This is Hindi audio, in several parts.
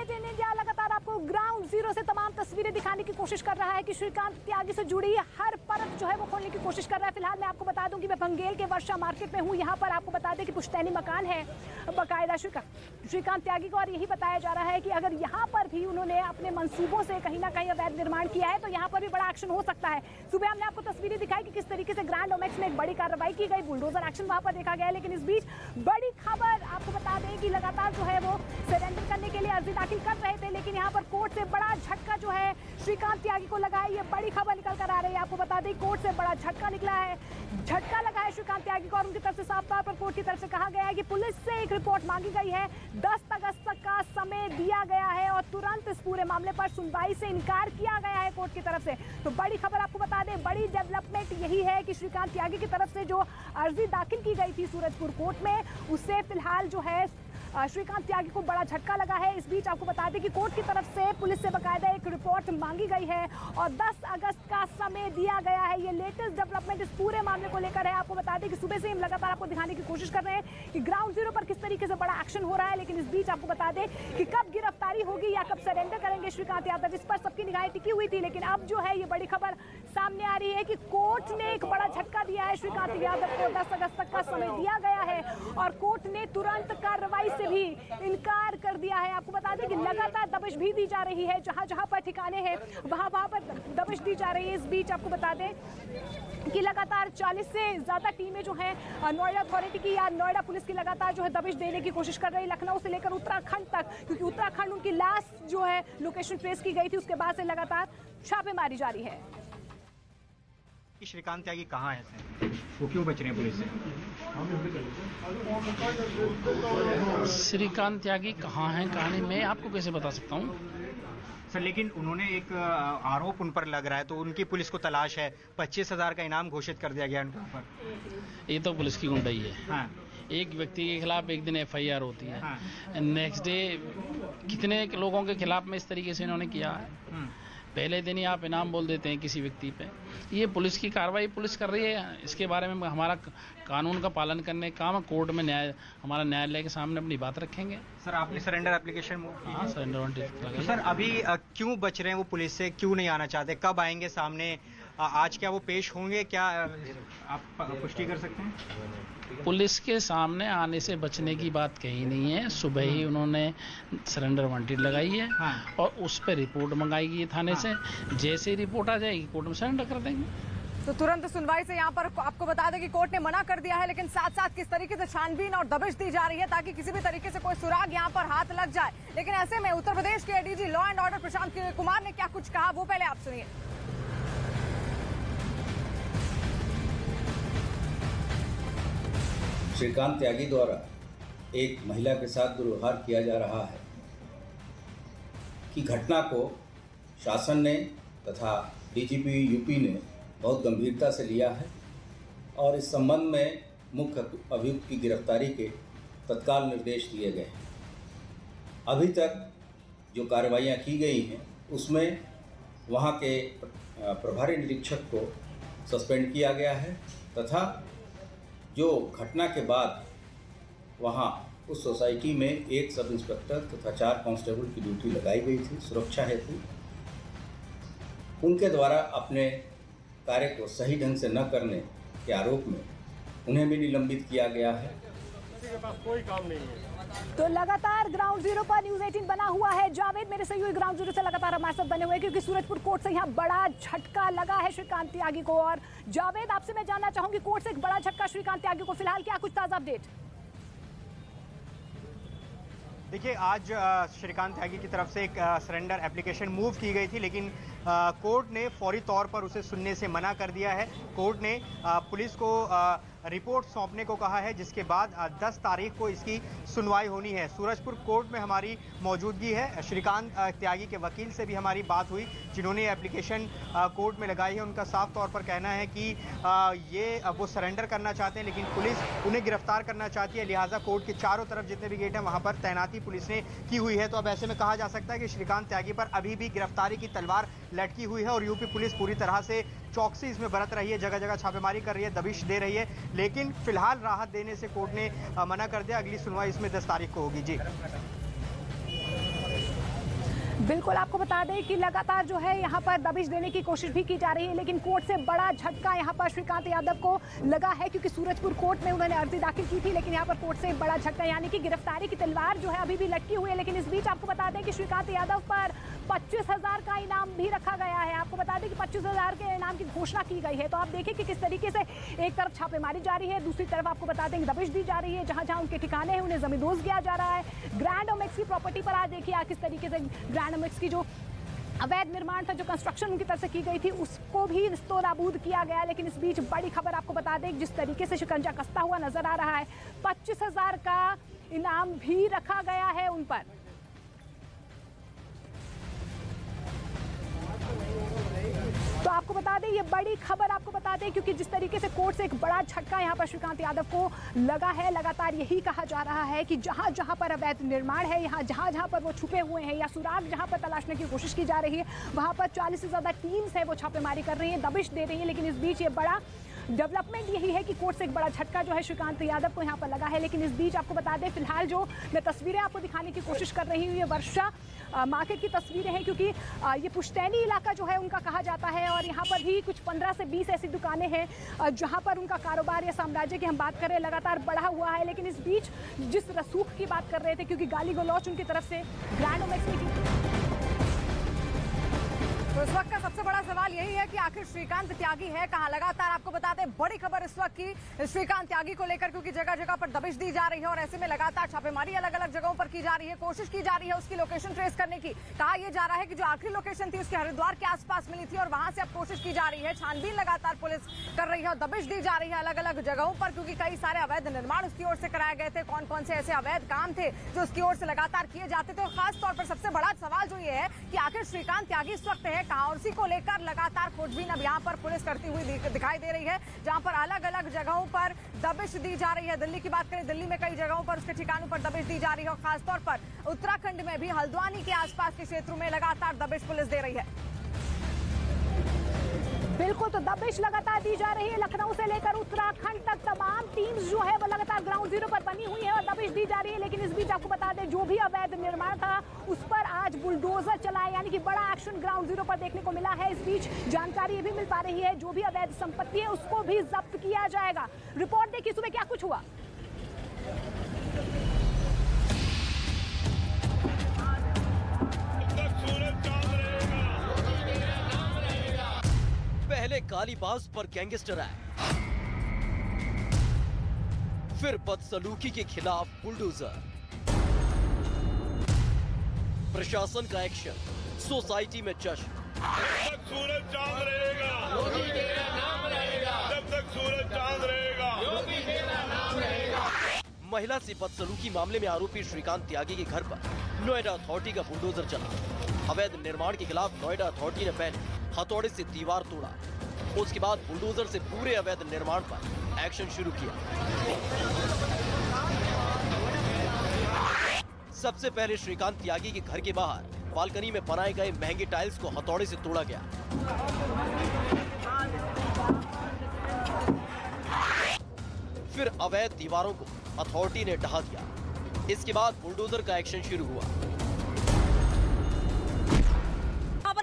न्यूज़18 इंडिया लगातार आपको ग्राउंड जीरो से तमाम तस्वीरें दिखाने की कोशिश कर रहा है कि श्रीकांत त्यागी से जुड़ी हर परत जो है वो खोलने की कोशिश कर रहा है। फिलहाल मैं आपको बता दूं कि मैं बंगेल के वर्षा मार्केट में हूं। यहां पर आपको बता दें कि पुश्तैनी मकान है बाकायदा श्रीकांत त्यागी को, और यही बताया जा रहा है कि अगर यहाँ पर भी उन्होंने अपने मंसूबों से कहीं ना कहीं अवैध निर्माण किया है तो यहाँ पर भी बड़ा एक्शन हो सकता है। सुबह हमने आपको तस्वीरें दिखाई कि किस तरीके से ग्रैंड ओमेक्स में एक बड़ी कार्रवाई की गई, बुलडोजर एक्शन वहां पर देखा गया। लेकिन इस बीच बड़ी खबर आपको बता दें कि लगातार जो है वो सरेंडर करने के लिए अर्जी दाखिल कर रहे थे, लेकिन यहाँ पर कोर्ट से बड़ा झटका जो है श्रीकांत त्यागी को लगा है। ये बड़ी खबर निकल कर आ रही है। आपको बता दें कोर्ट से बड़ा झटका निकला है, झटका लगा है श्रीकांत त्यागी को, और उनकी तरफ से साफ तौर पर कोर्ट की तरफ से कहा गया है कि पुलिस से एक रिपोर्ट मांगी गई है, 10 अगस्त तक का समय दिया गया है और तुरंत इस पूरे मामले पर सुनवाई से इनकार किया गया है कोर्ट की तरफ से। तो बड़ी खबर आपको बता दें, बड़ी डेवलपमेंट यही है कि श्रीकांत त्यागी की तरफ से जो अर्जी दाखिल की गई थी सूरजपुर कोर्ट में, उससे फिलहाल जो है श्रीकांत त्यागी को बड़ा झटका लगा है। इस बीच आपको बता दें कि कोर्ट की तरफ से पुलिस से बकायदा एक रिपोर्ट मांगी गई है और 10 अगस्त का समय दिया गया है। ये लेटेस्ट डेवलपमेंट इस पूरे मामले को लेकर है। आपको बता दें कि सुबह से हम लगातार आपको दिखाने की कोशिश कर रहे हैं कि ग्राउंड जीरो पर किस तरीके से बड़ा एक्शन हो रहा है, लेकिन इस बीच आपको बता दें कि कब गिरफ्तारी होगी या कब सरेंडर करेंगे श्रीकांत यादव, इस पर सबकी निगाहें टिकी हुई थी। लेकिन अब जो है ये बड़ी खबर सामने आ रही है कि कोर्ट ने एक बड़ा झटका दिया है श्रीकांत यादव को, 10 अगस्त तक का समय दिया गया है और कोर्ट ने तुरंत कार्रवाई से भी इनकार कर दिया है। आपको बता दें कि लगातार दबिश भी दी जा रही है, जहां जहां पर ठिकाने हैं वहां पर दबिश दी जा रही है। इस बीच आपको बता दें कि लगातार 40 से ज्यादा टीमें जो हैं नोएडा अथॉरिटी की या नोएडा पुलिस की लगातार जो है दबिश देने की कोशिश कर रही है, लखनऊ से लेकर उत्तराखंड तक, क्योंकि उत्तराखंड उनकी लास्ट जो है लोकेशन ट्रेस की गई थी, उसके बाद से लगातार छापेमारी जारी है। श्रीकांत त्यागी कहाँ है, वो क्यों बच रहे हैं पुलिस से? श्रीकांत त्यागी कहाँ हैं, कहानी मैं आपको कैसे बता सकता हूँ सर, लेकिन उन्होंने एक आरोप उन पर लग रहा है तो उनकी पुलिस को तलाश है, 25,000 का इनाम घोषित कर दिया गया उनके ऊपर। ये तो पुलिस की गुंडाई है। हाँ। एक व्यक्ति के खिलाफ एक दिन FIR होती है। हाँ। नेक्स्ट डे कितने लोगों के खिलाफ में इस तरीके से इन्होंने किया है। पहले दिन ही आप इनाम बोल देते हैं किसी व्यक्ति पे। ये पुलिस की कार्रवाई पुलिस कर रही है, इसके बारे में हमारा कानून का पालन करने का काम, कोर्ट में हमारा न्यायालय के सामने अपनी बात रखेंगे। सर, आपने सरेंडर एप्लीकेशन? हाँ, सरेंडर वारंट। तो सर अभी क्यों बच रहे हैं वो पुलिस से, क्यों नहीं आना चाहते, कब आएंगे सामने? आज क्या वो पेश होंगे, क्या आप पुष्टि कर सकते हैं? पुलिस के सामने आने से बचने की बात कही नहीं है। सुबह ही उन्होंने सरेंडर वारंट लगाई है। हाँ। और उस पर रिपोर्ट मंगाई गई थाने से। जैसे ही रिपोर्ट आ जाएगी कोर्ट में सरेंडर कर देंगे। तो तुरंत सुनवाई से यहाँ पर आपको बता दें कि कोर्ट ने मना कर दिया है, लेकिन साथ साथ किस तरीके से छानबीन और दबिश दी जा रही है ताकि किसी भी तरीके से कोई सुराग यहाँ पर हाथ लग जाए। लेकिन ऐसे में उत्तर प्रदेश के ADG law and order Prashant Kumar ने क्या कुछ कहा, वो पहले आप सुनिए। श्रीकांत त्यागी द्वारा एक महिला के साथ दुर्व्यवहार किया जा रहा है कि घटना को शासन ने तथा DGP UP ने बहुत गंभीरता से लिया है और इस संबंध में मुख्य अभियुक्त की गिरफ्तारी के तत्काल निर्देश दिए गए हैं। अभी तक जो कार्रवाइयाँ की गई हैं उसमें वहाँ के प्रभारी निरीक्षक को सस्पेंड किया गया है तथा जो घटना के बाद वहाँ उस सोसाइटी में एक सब इंस्पेक्टर तथा 4 कांस्टेबल की ड्यूटी लगाई गई थी सुरक्षा हेतु। उनके द्वारा अपने कार्य को सही ढंग से न करने के आरोप में उन्हें भी निलंबित किया गया है। किसी के पास कोई काम नहीं है। तो लगातार ग्राउंड जीरो पर न्यूज़18 बना हुआ है। जावेद मेरे सहयोगी ग्राउंड जीरो से लगातार हमारे साथ बने हुए, क्योंकि सूरजपुर कोर्ट से यहाँ बड़ा झटका लगा है श्रीकांत त्यागी को। और जावेद, आपसे मैं जानना चाहूंगी, कोर्ट से एक बड़ा झटका श्रीकांत त्यागी को, फिलहाल क्या कुछ ताजा अपडेट? देखिए, आज श्रीकांत त्यागी की तरफ से एक सरेंडर एप्लीकेशन मूव की गई थी, लेकिन कोर्ट ने फौरी तौर पर उसे सुनने से मना कर दिया है। कोर्ट ने पुलिस को रिपोर्ट सौंपने को कहा है, जिसके बाद 10 तारीख को इसकी सुनवाई होनी है। सूरजपुर कोर्ट में हमारी मौजूदगी है। श्रीकांत त्यागी के वकील से भी हमारी बात हुई, जिन्होंने एप्लीकेशन कोर्ट में लगाई है। उनका साफ तौर पर कहना है कि वो सरेंडर करना चाहते हैं, लेकिन पुलिस उन्हें गिरफ्तार करना चाहती है, लिहाजा कोर्ट के चारों तरफ जितने भी गेट हैं वहाँ पर तैनाती पुलिस ने की हुई है। तो अब ऐसे में कहा जा सकता है कि श्रीकांत त्यागी पर अभी भी गिरफ्तारी की तलवार लटकी हुई है और यूपी पुलिस पूरी तरह से चौकसी इसमें बरत रही है, जगह जगह छापेमारी कर रही है, दबिश दे रही है। लेकिन फिलहाल राहत देने से कोर्ट ने मना कर दिया। अगली सुनवाई इसमें 10 तारीख को होगी। जी बिल्कुल, आपको बता दें कि लगातार जो है यहाँ पर दबिश देने की कोशिश भी की जा रही है, लेकिन कोर्ट से बड़ा झटका यहाँ पर श्रीकांत यादव को लगा है, क्योंकि सूरजपुर कोर्ट में उन्होंने अर्जी दाखिल की थी, लेकिन यहाँ पर कोर्ट से बड़ा झटका, यानी कि गिरफ्तारी की तलवार जो है अभी भी लटकी हुई है। लेकिन इस बीच आपको बता दें कि श्रीकांत यादव पर 25,000 का इनाम भी रखा गया है। आपको बता दें कि 25,000 के इनाम की घोषणा की गई है। तो आप देखिए कि किस तरीके से एक तरफ छापेमारी जारी है, दूसरी तरफ आपको बता दें दबिश दी जा रही है। जहां जहां उनके ठिकाने हैं उन्हें जमींदोज किया जा रहा है। ग्रैंड ओमेक्स की प्रॉपर्टी पर आज देखिए किस तरीके से ग्रैंड ओमेक्स की जो अवैध निर्माण था, जो कंस्ट्रक्शन उनकी तरफ से की गई थी, उसको भी निस्तो नाबूद किया गया। लेकिन इस बीच बड़ी खबर आपको बता दें, जिस तरीके से शिकंजा कसता हुआ नजर आ रहा है, 25,000 का इनाम भी रखा गया है उन पर। तो आपको बता दें, ये बड़ी खबर आपको बता दें, क्योंकि जिस तरीके से कोर्ट से एक बड़ा झटका यहाँ पर श्रीकांत यादव को लगा है। लगातार यही कहा जा रहा है कि जहां जहां पर अवैध निर्माण है, यहाँ जहां जहां पर वो छुपे हुए हैं या सुराग जहां पर तलाशने की कोशिश की जा रही है, वहां पर 40 से ज्यादा टीम्स है वो छापेमारी कर रही है, दबिश दे रही है। लेकिन इस बीच ये बड़ा डेवलपमेंट यही है कि कोर्ट से एक बड़ा झटका जो है श्रीकांत यादव को यहाँ पर लगा है। लेकिन इस बीच आपको बता दें, फिलहाल जो मैं तस्वीरें आपको दिखाने की कोशिश कर रही हूँ, ये वर्षा मार्केट की तस्वीरें हैं, क्योंकि ये पुश्तैनी इलाका जो है उनका कहा जाता है, और यहाँ पर भी कुछ 15 से 20 ऐसी दुकानें हैं जहाँ पर उनका कारोबार या साम्राज्य की हम बात करें लगातार बढ़ा हुआ है। लेकिन इस बीच जिस रसूख की बात कर रहे थे, क्योंकि गाली गलौच उनकी तरफ से ग्रैंड ओमेक्स ने की, तो इस वक्त का सबसे बड़ा सवाल यही है कि आखिर श्रीकांत त्यागी है कहां। लगातार आपको बताते हैं बड़ी खबर इस वक्त की श्रीकांत त्यागी को लेकर, क्योंकि जगह जगह पर दबिश दी जा रही है और ऐसे में लगातार छापेमारी अलग अलग जगहों पर की जा रही है, कोशिश की जा रही है उसकी लोकेशन ट्रेस करने की। कहा यह जा रहा है कि जो आखिरी लोकेशन थी उसके हरिद्वार के आसपास मिली थी और वहां से अब कोशिश की जा रही है, छानबीन लगातार पुलिस कर रही है और दबिश दी जा रही है अलग अलग जगहों पर, क्योंकि कई सारे अवैध निर्माण उसकी ओर से कराए गए थे। कौन कौन से ऐसे अवैध काम थे जो उसकी ओर से लगातार किए जाते थे, और खास तौर पर सबसे बड़ा सवाल जो ये है कि आखिर श्रीकांत त्यागी इस वक्त है कहां, और उसी को लेकर लगातार खोजबीन अब यहाँ पर पुलिस करती हुई दिखाई दे रही है, जहां पर अलग अलग जगहों पर दबिश दी जा रही है। दिल्ली की बात करें, दिल्ली में कई जगहों पर उसके ठिकानों पर दबिश दी जा रही है, और खासतौर पर उत्तराखंड में भी हल्द्वानी के आसपास के क्षेत्रों में लगातार दबिश पुलिस दे रही है। बिल्कुल, तो दबिश लगातार दी जा रही है। लखनऊ से लेकर उत्तराखंड तक तमाम टीम्स जो है वो लगातार ग्राउंड जीरो पर बनी हुई है और दबिश दी जा रही है। लेकिन इस बीच आपको बता दें, जो भी अवैध निर्माण था उस पर आज बुलडोजर चलाए, यानी कि बड़ा एक्शन ग्राउंड जीरो पर देखने को मिला है। इस बीच जानकारी ये भी मिल पा रही है, जो भी अवैध संपत्ति है उसको भी जब्त किया जाएगा। रिपोर्ट देखिए सुबह क्या कुछ हुआ। पहले कालीबाज पर गैंगस्टर एक्ट, फिर बदसलूकी के खिलाफ बुलडोजर, प्रशासन का एक्शन, सोसाइटी में जश्न। जब तक सूरज चांद रहेगा योगी तेरा नाम रहेगा, जब तक सूरज चांद रहेगा योगी तेरा नाम रहेगा। महिला से बदसलूकी मामले में आरोपी श्रीकांत त्यागी के घर पर नोएडा अथॉरिटी का बुलडोजर चला। अवैध निर्माण के खिलाफ नोएडा अथॉरिटी ने पहले हथौड़े से दीवार तोड़ा, उसके बाद बुलडोजर से पूरे अवैध निर्माण पर एक्शन शुरू किया। सबसे पहले श्रीकांत त्यागी के घर के बाहर बालकनी में बनाए गए महंगे टाइल्स को हथौड़े से तोड़ा गया। फिर अवैध दीवारों को अथॉरिटी ने ढहा दिया। इसके बाद बुलडोजर का एक्शन शुरू हुआ।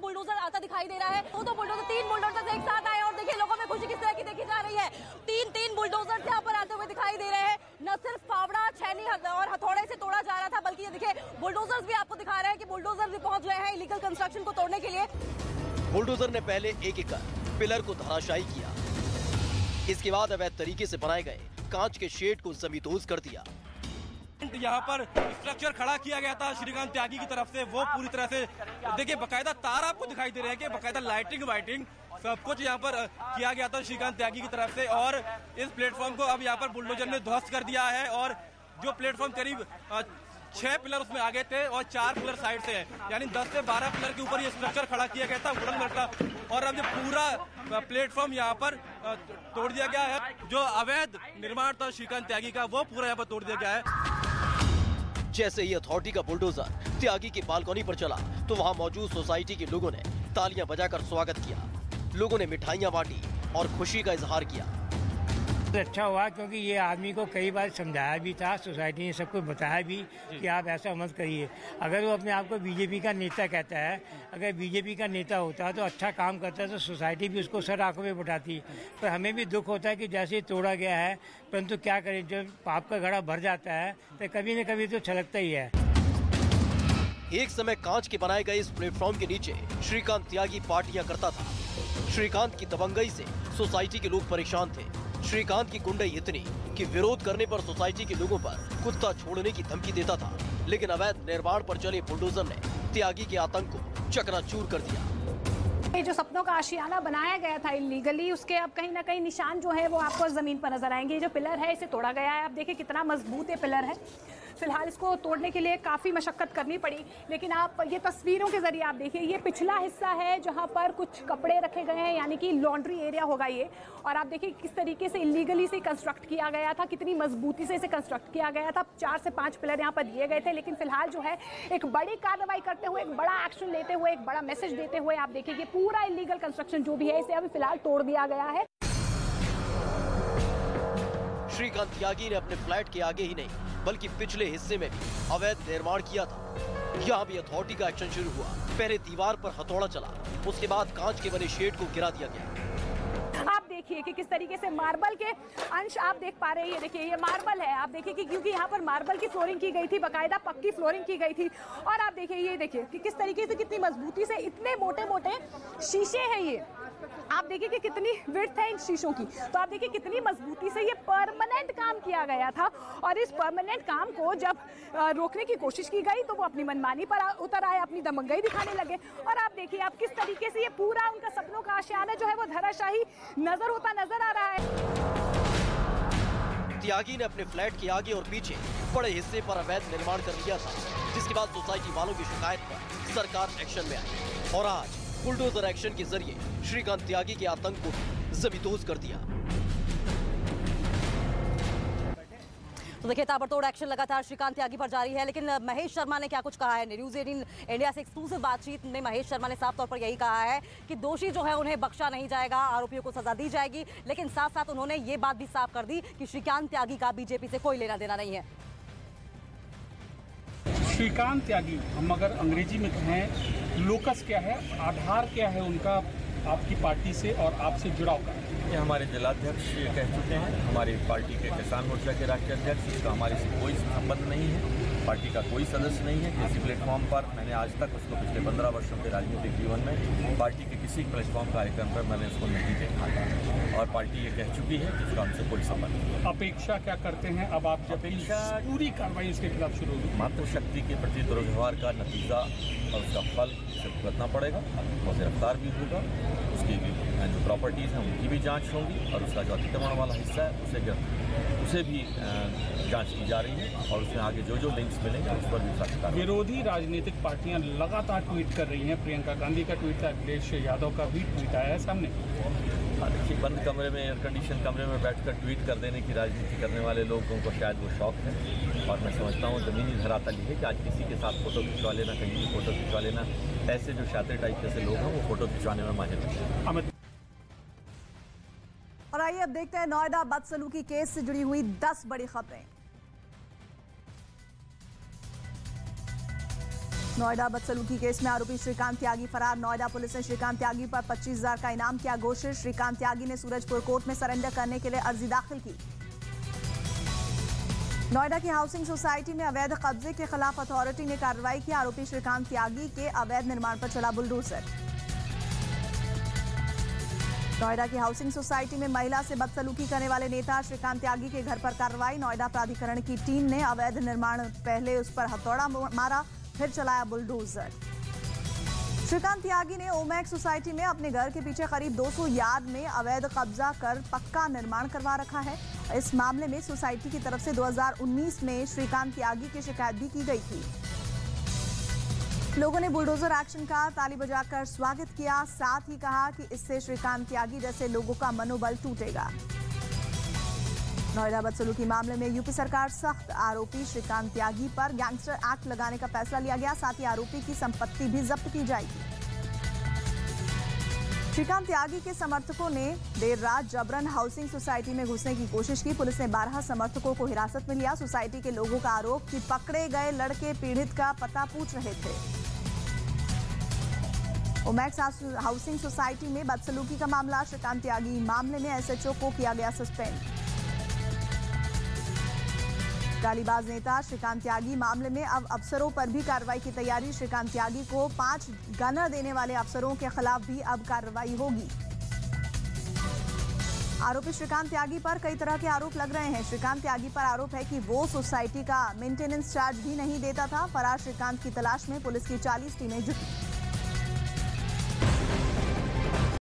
बुलडोजर आता दिखाई दे रहा है, तो बुलडोजर 3 बुलडोजर एक साथ आए और देखिए लोगों में खुशी किस तरह की देखी जा रही है। 3 बुलडोजर यहाँ पर आते हुए दिखाई दे रहे हैं। न सिर्फ फावड़ा, छैनी और हथौड़े से तोड़ा जा रहा था, बल्कि ये देखिए बुलडोजर्स भी आपको दिखा रहे हैं कि बुलडोजर भी पहुंच गए हैं इलीगल कंस्ट्रक्शन को तोड़ने के लिए। बुलडोजर ने पहले एक एक पिलर को धराशायी किया, इसके बाद अवैध तरीके से बनाए गए कांच के शेड को जमींदोज कर दिया। यहाँ पर स्ट्रक्चर खड़ा किया गया था श्रीकांत त्यागी की तरफ से, वो पूरी तरह से देखिए बकायदा तार आपको दिखाई दे रहे हैं कि बकायदा लाइटिंग वाइटिंग सब कुछ यहाँ पर किया गया था श्रीकांत त्यागी की तरफ से। और इस प्लेटफॉर्म को अब यहाँ पर बुलडोजर ने ध्वस्त कर दिया है, और जो प्लेटफॉर्म करीब 6 पिलर उसमें आगे थे और 4 पिलर साइड से है, यानी 10 से 12 पिलर के ऊपर ये स्ट्रक्चर खड़ा किया गया था वुडन कलर का, और अब ये पूरा प्लेटफॉर्म यहाँ पर तोड़ दिया गया है। जो अवैध निर्माण था श्रीकांत त्यागी का वो पूरा यहाँ पर तोड़ दिया गया है। जैसे ही अथॉरिटी का बुलडोजर त्यागी की बालकनी पर चला तो वहां मौजूद सोसाइटी के लोगों ने तालियां बजाकर स्वागत किया। लोगों ने मिठाइयां बांटी और खुशी का इजहार किया। अच्छा हुआ क्योंकि ये आदमी को कई बार समझाया भी था, सोसाइटी ने सबको बताया भी कि आप ऐसा मत करिए। अगर वो अपने आप को बीजेपी का नेता कहता है, अगर बीजेपी का नेता होता है तो अच्छा काम करता है तो सोसाइटी भी उसको सर आंखों में बैठाती। पर हमें भी दुख होता है कि जैसे ही तोड़ा गया है, परंतु क्या करें, जब पाप का घड़ा भर जाता है तो कभी न कभी तो छलकता ही है। एक समय कांच के बनाए गए इस प्लेटफॉर्म के नीचे श्रीकांत त्यागी पार्टियां करता था। श्रीकांत की दबंगई से सोसाइटी के लोग परेशान थे। श्रीकांत की गुंडई इतनी कि विरोध करने पर सोसाइटी के लोगों पर कुत्ता छोड़ने की धमकी देता था। लेकिन अवैध निर्माण पर चले बुलडोजर ने त्यागी के आतंक को चकनाचूर कर दिया। ये जो सपनों का आशियाना बनाया गया था इलीगली, उसके अब कहीं ना कहीं निशान जो है वो आपको जमीन पर नजर आएंगे। ये जो पिलर है इसे तोड़ा गया है, आप देखिए कितना मजबूत ये पिलर है। फिलहाल इसको तोड़ने के लिए काफ़ी मशक्कत करनी पड़ी, लेकिन आप ये तस्वीरों के जरिए आप देखिए, ये पिछला हिस्सा है जहां पर कुछ कपड़े रखे गए हैं, यानी कि लॉन्ड्री एरिया होगा ये। और आप देखिए किस तरीके से इलीगली से कंस्ट्रक्ट किया गया था, कितनी मजबूती से इसे कंस्ट्रक्ट किया गया था। 4 से 5 पिलर यहाँ पर दिए गए थे, लेकिन फिलहाल जो है एक बड़ी कार्रवाई करते हुए, एक बड़ा एक्शन लेते हुए, एक बड़ा मैसेज देते हुए आप देखिए ये पूरा इलीगल कंस्ट्रक्शन जो भी है इसे अभी फिलहाल तोड़ दिया गया है। श्रीकांत त्यागी ने अपने फ्लैट के आगे ही नहीं बल्कि पिछले हिस्से में भी अवैध निर्माण किया था। यहाँ भी अथॉरिटी का एक्शन शुरू हुआ। पहले दीवार पर हथौड़ा चला, उसके बाद कांच के बने शेड को गिरा दिया गया। आप देखिए कि किस तरीके से मार्बल के अंश आप देख पा रहे हैं। ये देखिए ये मार्बल है, आप देखिए कि क्योंकि यहाँ पर मार्बल की फ्लोरिंग की गई थी, बाकायदा पक्की फ्लोरिंग की गई थी। और आप देखिए ये देखिए कि किस तरीके से, कितनी मजबूती से, इतने मोटे मोटे शीशे हैं ये। आप देखिए कि कितनी विड्थ है इन शीशों की, तो आप देखिए कितनी मजबूती से ये परमानेंट काम किया गया था। और इस परमानेंट काम को जब रोकने की कोशिश की गई तो वो अपनी मनमानी पर उतर आए, अपनी दबंगई दिखाने लगे। और आप देखिए आप किस तरीके से ये पूरा उनका सपनों का आशियाना जो है वो धराशाही नजर होता नजर आ रहा है। त्यागी ने अपने फ्लैट के आगे और पीछे बड़े हिस्से पर अवैध निर्माण कर लिया था, जिसके बाद सोसाइटी वालों की शिकायत पर सरकार एक्शन में आई और आज बुलडोजर एक्शन के जरिए श्रीकांत त्यागी के आतंक को जमींदोज कर दिया। तो देखिए ताबड़तोड़ एक्शन लगातार श्रीकांत त्यागी पर जारी है, लेकिन महेश शर्मा ने क्या कुछ कहा है। न्यूज़ 18 इंडिया से एक्सक्लूसिव बातचीत में महेश शर्मा ने साफ तौर पर यही कहा है कि दोषी जो है उन्हें बख्शा नहीं जाएगा, आरोपियों को सजा दी जाएगी। लेकिन साथ साथ उन्होंने ये बात भी साफ कर दी कि श्रीकांत त्यागी का बीजेपी से कोई लेना देना नहीं है। श्रीकांत त्यागी, हम अगर अंग्रेजी में कहें, लोकस क्या है, आधार क्या है उनका आपकी पार्टी से और आपसे जुड़ाव का? ये हमारे जिलाध्यक्ष ये कह चुके हैं, हमारी पार्टी के किसान मोर्चा के राष्ट्रीय अध्यक्ष, इसका हमारे से कोई संबंध नहीं है। पार्टी का कोई सदस्य नहीं है किसी प्लेटफॉर्म पर। मैंने आज तक उसको पिछले 15 वर्षों के राजनीतिक जीवन में पार्टी के किसी प्लेटफॉर्म कार्यक्रम पर मैंने उसको नहीं देखा और पार्टी ये कह चुकी है कि उसका हमसे कोई संबंध नहीं। अपेक्षा क्या करते हैं अब आप, जब पूरी कार्रवाई इसके खिलाफ शुरू होगी? मातृशक्ति के प्रति दुर्व्यवहार का नतीजा और उसका फल उसे भुगतना पड़ेगा, वो गिरफ्तार भी होगा, उसकी जो प्रॉपर्टीज़ हैं उनकी भी जांच होगी और उसका जो अतिक्रमण वाला हिस्सा है उसे भी जांच की जा रही है और उसमें आगे जो जो लिंक्स मिलेंगे उस पर भी सख्त। विरोधी राजनीतिक पार्टियां लगातार ट्वीट कर रही हैं। प्रियंका गांधी का ट्वीट था, अखिलेश यादव का भी ट्वीट आया है सामने। देखिए, बंद कमरे में, एयर कंडीशन कमरे में बैठकर ट्वीट कर देने की राजनीति करने वाले लोगों को शायद वो शौक है और मैं समझता हूँ ज़मीनी धरातल ये है कि आज किसी के साथ फोटो खिंचवा लेना, कहीं भी फोटो खिंचवा लेना, ऐसे जो शातिर टाइप जैसे लोग हैं वो फोटो खिंचवाने में माहिर हैं। और आइए अब देखते हैं नोएडा बदसलूकी केस से जुड़ी हुई 10 बड़ी खबरें। नोएडा बदसलूकी केस में आरोपी श्रीकांत त्यागी फरार। नोएडा पुलिस ने श्रीकांत त्यागी पर 25,000 का इनाम किया घोषित। श्रीकांत त्यागी ने सूरजपुर कोर्ट में सरेंडर करने के लिए अर्जी दाखिल की। नोएडा की हाउसिंग सोसाइटी में अवैध कब्जे के खिलाफ अथॉरिटी ने कार्रवाई की। आरोपी श्रीकांत त्यागी के अवैध निर्माण पर चला बुलडोजर। नोएडा की हाउसिंग सोसाइटी में महिला से बदसलूकी करने वाले नेता श्रीकांत त्यागी के घर पर कार्रवाई। नोएडा प्राधिकरण की टीम ने अवैध निर्माण, पहले उस पर हथौड़ा मारा, फिर चलाया बुलडोजर। श्रीकांत त्यागी ने ओमैक्स सोसाइटी में अपने घर के पीछे करीब 200 यार्ड में अवैध कब्जा कर पक्का निर्माण करवा रखा है। इस मामले में सोसाइटी की तरफ से 2019 में श्रीकांत त्यागी की शिकायत भी की गई थी। लोगों ने बुलडोजर एक्शन का ताली बजाकर स्वागत किया, साथ ही कहा कि इससे श्रीकांत त्यागी जैसे लोगों का मनोबल टूटेगा। नोएडा बदसलूकी मामले में यूपी सरकार सख्त। आरोपी श्रीकांत त्यागी पर गैंगस्टर एक्ट लगाने का फैसला लिया गया, साथ ही आरोपी की संपत्ति भी जब्त की जाएगी। श्रीकांत त्यागी के समर्थकों ने देर रात जबरन हाउसिंग सोसाइटी में घुसने की कोशिश की। पुलिस ने 12 समर्थकों को हिरासत में लिया। सोसाइटी के लोगों का आरोप कि पकड़े गए लड़के पीड़ित का पता पूछ रहे थे। ओमैक्स हाउसिंग सोसाइटी में बदसलूकी का मामला। श्रीकांत त्यागी मामले में एसएचओ को किया गया सस्पेंड। गालीबाज नेता श्रीकांत त्यागी मामले में अब अफसरों पर भी कार्रवाई की तैयारी। श्रीकांत त्यागी को 5 गनर देने वाले अफसरों के खिलाफ भी अब कार्रवाई होगी। आरोपी श्रीकांत त्यागी पर कई तरह के आरोप लग रहे हैं। श्रीकांत त्यागी पर आरोप है कि वो सोसाइटी का मेंटेनेंस चार्ज भी नहीं देता था। फरार श्रीकांत की तलाश में पुलिस की 40 टीमें जुटी।